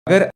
अगर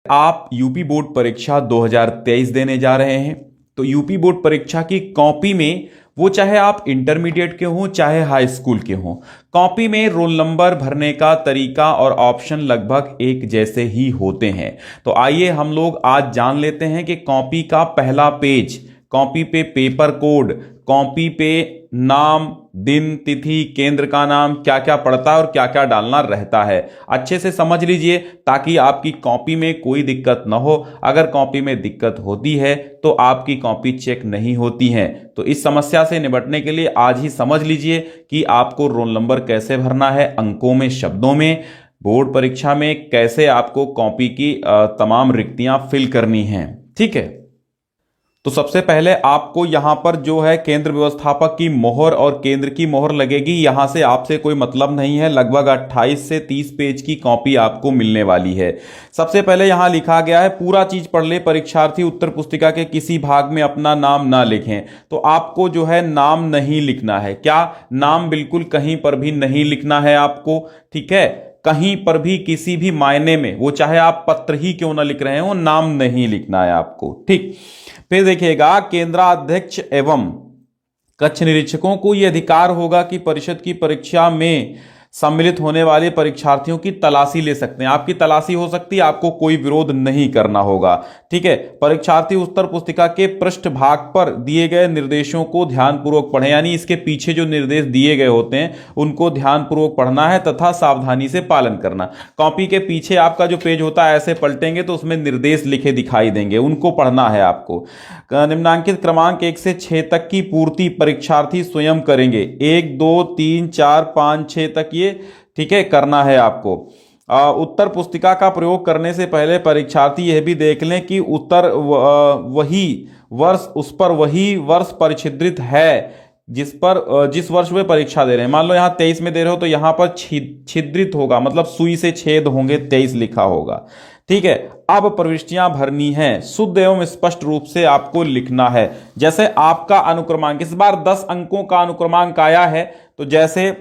आप UP board परीक्षा 2023 देने जा रहे हैं तो यूपी बोर्ड परीक्षा की कॉपी में, वो चाहे आप इंटरमीडिएट के हों चाहे हाई स्कूल के हों, कॉपी में रोल नंबर भरने का तरीका और ऑप्शन लगभग एक जैसे ही होते हैं। तो आइए हम लोग आज जान लेते हैं कि कॉपी का पहला पेज, कॉपी पे पेपर कोड, कॉपी पे नाम, दिन, तिथि, केंद्र का नाम, क्या क्या पड़ता है और क्या क्या डालना रहता है। अच्छे से समझ लीजिए ताकि आपकी कॉपी में कोई दिक्कत ना हो। अगर कॉपी में दिक्कत होती है तो आपकी कॉपी चेक नहीं होती है। तो इस समस्या से निपटने के लिए आज ही समझ लीजिए कि आपको रोल नंबर कैसे भरना है, अंकों में, शब्दों में, बोर्ड परीक्षा में कैसे आपको कॉपी की तमाम रिक्तियां फिल करनी हैं। ठीक है, तो सबसे पहले आपको यहां पर जो है केंद्र व्यवस्थापक की मोहर और केंद्र की मोहर लगेगी। यहां से आपसे कोई मतलब नहीं है। लगभग 28 से 30 पेज की कॉपी आपको मिलने वाली है। सबसे पहले यहां लिखा गया है, पूरा चीज पढ़ ले, परीक्षार्थी उत्तर पुस्तिका के किसी भाग में अपना नाम ना लिखें। तो आपको जो है नाम नहीं लिखना है। क्या नाम? बिल्कुल कहीं पर भी नहीं लिखना है आपको। ठीक है, कहीं पर भी किसी भी मायने में, वो चाहे आप पत्र ही क्यों ना लिख रहे हो, नाम नहीं लिखना है आपको। ठीक, फिर देखिएगा, केंद्राध्यक्ष एवं कक्ष निरीक्षकों को यह अधिकार होगा कि परिषद की परीक्षा में सम्मिलित होने वाले परीक्षार्थियों की तलाशी ले सकते हैं। आपकी तलाशी हो सकती है, आपको कोई विरोध नहीं करना होगा। ठीक है, परीक्षार्थी उत्तर पुस्तिका के पृष्ठ भाग पर दिए गए निर्देशों को ध्यानपूर्वक पढ़ें, यानी इसके पीछे जो निर्देश दिए गए होते हैं उनको ध्यानपूर्वक पढ़ना है तथा सावधानी से पालन करना। कॉपी के पीछे आपका जो पेज होता है, ऐसे पलटेंगे तो उसमें निर्देश लिखे दिखाई देंगे, उनको पढ़ना है आपको। निम्नांकित क्रमांक 1 से 6 तक की पूर्ति परीक्षार्थी स्वयं करेंगे। 1 2 3 4 5 6 तक ये, ठीक है, करना है आपको। उत्तर पुस्तिका का प्रयोग करने से पहले परीक्षार्थी यह भी देख लें कि उत्तर वही वर्ष, उस पर वही वर्ष परिच्छिद्रित है जिस वर्ष वे परीक्षा दे रहे हैं। मान लो यहां 23 में दे रहे हो तो यहां पर छिद्रित होगा, मतलब सुई से छेद होंगे, 23 लिखा होगा। ठीक है, अब प्रविष्टियां भरनी है, शुद्ध एवं स्पष्ट रूप से आपको लिखना है। जैसे आपका अनुक्रमांक, इस बार 10 अंकों का अनुक्रमांक आया है, तो जैसे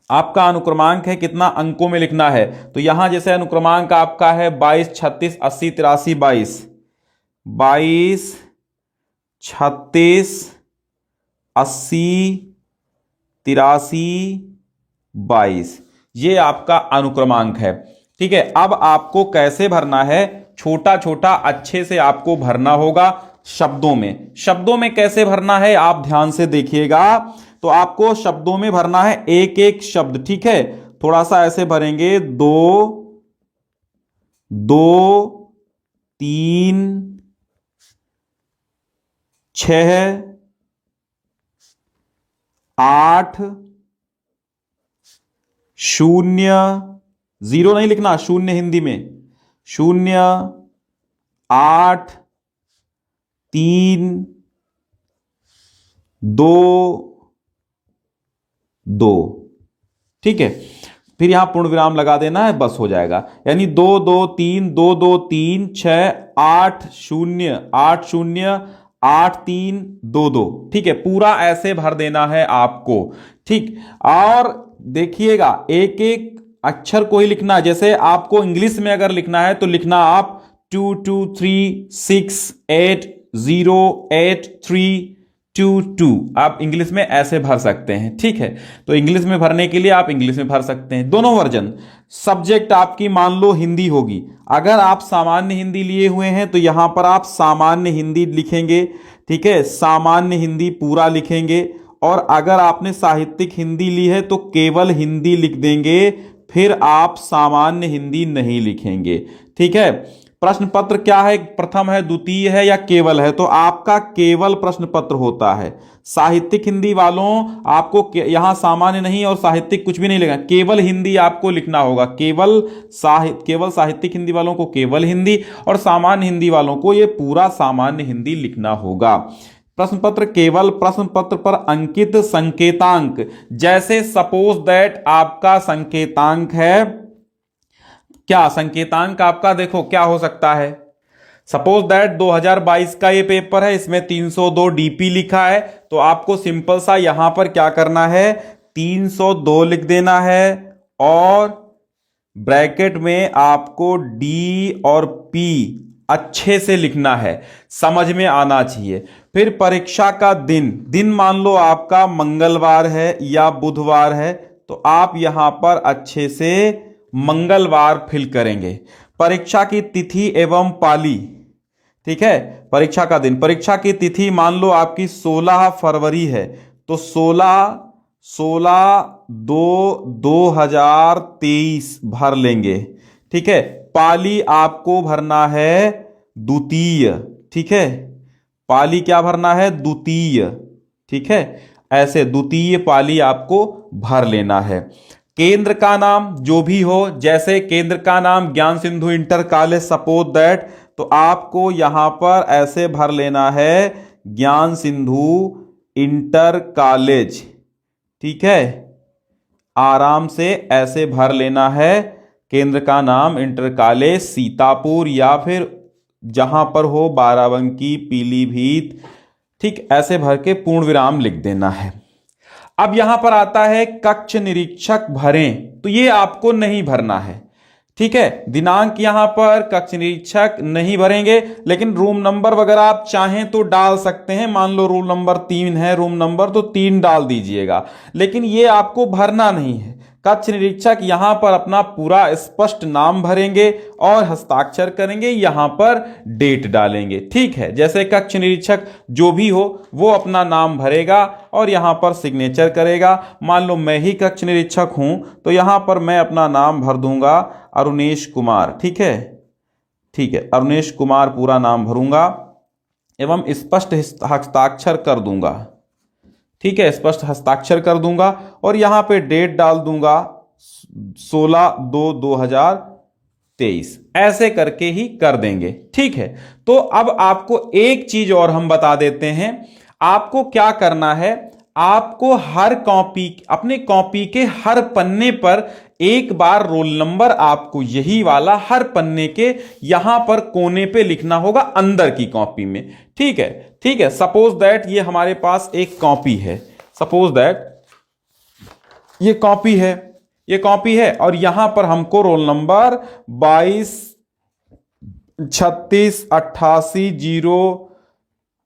आपका अनुक्रमांक है, कितना अंकों में लिखना है, तो यहां जैसे अनुक्रमांक आपका है 22 36 80 83 22, 22 36 80 83 22, ये आपका अनुक्रमांक है। ठीक है, अब आपको कैसे भरना है, छोटा छोटा अच्छे से आपको भरना होगा। शब्दों में, शब्दों में कैसे भरना है आप ध्यान से देखिएगा। तो आपको शब्दों में भरना है, एक एक शब्द। ठीक है, थोड़ा सा ऐसे भरेंगे, 2 2 3 6 8 0, 0 नहीं लिखना, शून्य हिंदी में, 0 8 3 2 2। ठीक है, फिर यहां पूर्ण विराम लगा देना है, बस हो जाएगा। यानी 2 2 3 2 2 3 6 8 0 8 0 8 3 2 2। ठीक है, पूरा ऐसे भर देना है आपको। ठीक, और देखिएगा एक एक अक्षर को ही लिखना। जैसे आपको इंग्लिश में अगर लिखना है तो लिखना आप 2 2 3 6 8 0 8 3 2 2, आप इंग्लिश में ऐसे भर सकते हैं। ठीक है, तो इंग्लिश में भरने के लिए आप इंग्लिश में भर सकते हैं, दोनों वर्जन। सब्जेक्ट आपकी मान लो हिंदी होगी, अगर आप सामान्य हिंदी लिए हुए हैं तो यहां पर आप सामान्य हिंदी लिखेंगे। ठीक है, सामान्य हिंदी पूरा लिखेंगे। और अगर आपने साहित्यिक हिंदी ली है तो केवल हिंदी लिख देंगे, फिर आप सामान्य हिंदी नहीं लिखेंगे। ठीक है, प्रश्न पत्र क्या है, प्रथम है, द्वितीय है या केवल है, तो आपका केवल प्रश्न पत्र होता है। साहित्यिक हिंदी वालों आपको यहां सामान्य नहीं और साहित्यिक कुछ भी नहीं लिखना, केवल हिंदी आपको लिखना होगा। केवल साहित्यिक हिंदी वालों को केवल हिंदी और सामान्य हिंदी वालों को ये पूरा सामान्य हिंदी लिखना होगा। प्रश्न पत्र केवल, प्रश्न पत्र पर अंकित संकेतांक, जैसे सपोज दैट आपका संकेतांक है, क्या संकेतांक आपका देखो क्या हो सकता है। सपोज दैट 2022 का ये पेपर है, इसमें 302 डीपी लिखा है, तो आपको सिंपल सा यहां पर क्या करना है, 302 लिख देना है और ब्रैकेट में आपको डी और पी अच्छे से लिखना है, समझ में आना चाहिए। फिर परीक्षा का दिन मान लो आपका मंगलवार है या बुधवार है, तो आप यहां पर अच्छे से मंगलवार फिल करेंगे। परीक्षा की तिथि एवं पाली, ठीक है, परीक्षा का दिन, परीक्षा की तिथि मान लो आपकी 16 फरवरी है, तो 16/2/2023 भर लेंगे। ठीक है, पाली आपको भरना है द्वितीय। ठीक है, पाली क्या भरना है? द्वितीय। ठीक है, ऐसे द्वितीय पाली आपको भर लेना है। केंद्र का नाम जो भी हो, जैसे केंद्र का नाम ज्ञान Sindhu inter college suppose that, तो आपको यहां पर ऐसे भर लेना है ज्ञान सिंधु इंटर कॉलेज। ठीक है, आराम से ऐसे भर लेना है केंद्र का नाम इंटर कॉलेज सीतापुर, या फिर जहां पर हो बाराबंकी, पीलीभीत। ठीक, ऐसे भर के पूर्ण विराम लिख देना है। अब यहां पर आता है कक्ष निरीक्षक भरें, तो ये आपको नहीं भरना है। ठीक है, दिनांक यहां पर कक्ष निरीक्षक नहीं भरेंगे, लेकिन रूम नंबर वगैरह आप चाहें तो डाल सकते हैं। मान लो रूम नंबर 3 है, रूम नंबर तो 3 डाल दीजिएगा, लेकिन ये आपको भरना नहीं है। कक्ष निरीक्षक यहां पर अपना पूरा स्पष्ट नाम भरेंगे और हस्ताक्षर करेंगे, यहां पर डेट डालेंगे। ठीक है, जैसे कक्ष निरीक्षक जो भी हो वो अपना नाम भरेगा और यहां पर सिग्नेचर करेगा। मान लो मैं ही कक्ष निरीक्षक हूं, तो यहां पर मैं अपना नाम भर दूंगा अरुणेश कुमार। ठीक है, ठीक है, अरुणेश कुमार पूरा नाम भरूंगा एवं स्पष्ट हस्ताक्षर कर दूंगा। ठीक है, स्पष्ट हस्ताक्षर कर दूंगा और यहां पे डेट डाल दूंगा 16/2/2023। ऐसे करके ही कर देंगे। ठीक है, तो अब आपको एक चीज और हम बता देते हैं। आपको क्या करना है, आपको हर कॉपी, अपने कॉपी के हर पन्ने पर एक बार रोल नंबर, आपको यही वाला हर पन्ने के यहां पर कोने पे लिखना होगा, अंदर की कॉपी में। ठीक है, ठीक है, सपोज दैट ये हमारे पास एक कॉपी है, सपोज दैट ये कॉपी है, ये कॉपी है और यहां पर हमको रोल नंबर 22 36 88 0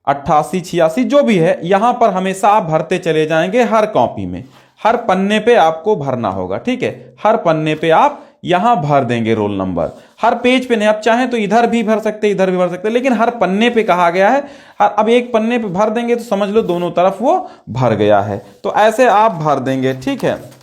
88 86 जो भी है, यहां पर हमेशा आप भरते चले जाएंगे। हर कॉपी में, हर पन्ने पे आपको भरना होगा। ठीक है, हर पन्ने पे आप यहां भर देंगे रोल नंबर। हर पेज पे नहीं, आप चाहें तो इधर भी भर सकते, इधर भी भर सकते, लेकिन हर पन्ने पे कहा गया है। अब एक पन्ने पे भर देंगे तो समझ लो दोनों तरफ वो भर गया है, तो ऐसे आप भर देंगे। ठीक है,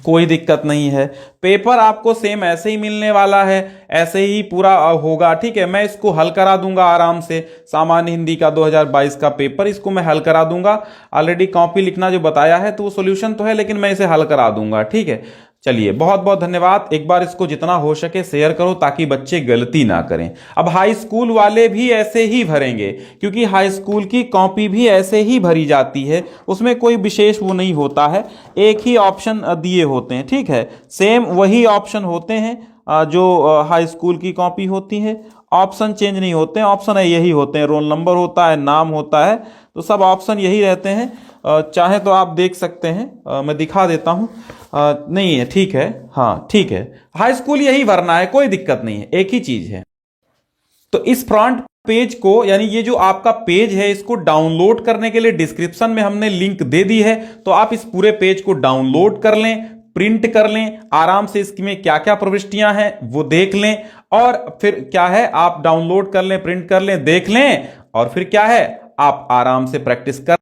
कोई दिक्कत नहीं है। पेपर आपको सेम ऐसे ही मिलने वाला है, ऐसे ही पूरा होगा। ठीक है, मैं इसको हल करा दूंगा आराम से। सामान्य हिंदी का 2022 का पेपर, इसको मैं हल करा दूंगा। ऑलरेडी कॉपी लिखना जो बताया है तो वो सॉल्यूशन तो है, लेकिन मैं इसे हल करा दूंगा। ठीक है, चलिए, बहुत बहुत धन्यवाद। एक बार इसको जितना हो सके शेयर करो ताकि बच्चे गलती ना करें। अब हाई स्कूल वाले भी ऐसे ही भरेंगे, क्योंकि हाई स्कूल की कॉपी भी ऐसे ही भरी जाती है, उसमें कोई विशेष वो नहीं होता है, एक ही ऑप्शन दिए होते हैं। ठीक है, सेम वही ऑप्शन होते हैं जो हाई स्कूल की कॉपी होती है, ऑप्शन चेंज नहीं होते हैं। ऑप्शन यही होते हैं, रोल नंबर होता है, नाम होता है, तो सब ऑप्शन यही रहते हैं। चाहे तो आप देख सकते हैं, मैं दिखा देता हूं। नहीं है, ठीक है, हाँ ठीक है, हाई स्कूल यही भरना है, कोई दिक्कत नहीं है, एक ही चीज है। तो इस फ्रंट पेज को, यानी ये जो आपका पेज है, इसको डाउनलोड करने के लिए डिस्क्रिप्शन में हमने लिंक दे दी है, तो आप इस पूरे पेज को डाउनलोड कर लें, प्रिंट कर लें, आराम से इसमें क्या क्या प्रविष्टियां हैं वो देख लें, और फिर क्या है, आप डाउनलोड कर लें, प्रिंट कर लें, देख लें, और फिर क्या है, आप आराम से प्रैक्टिस कर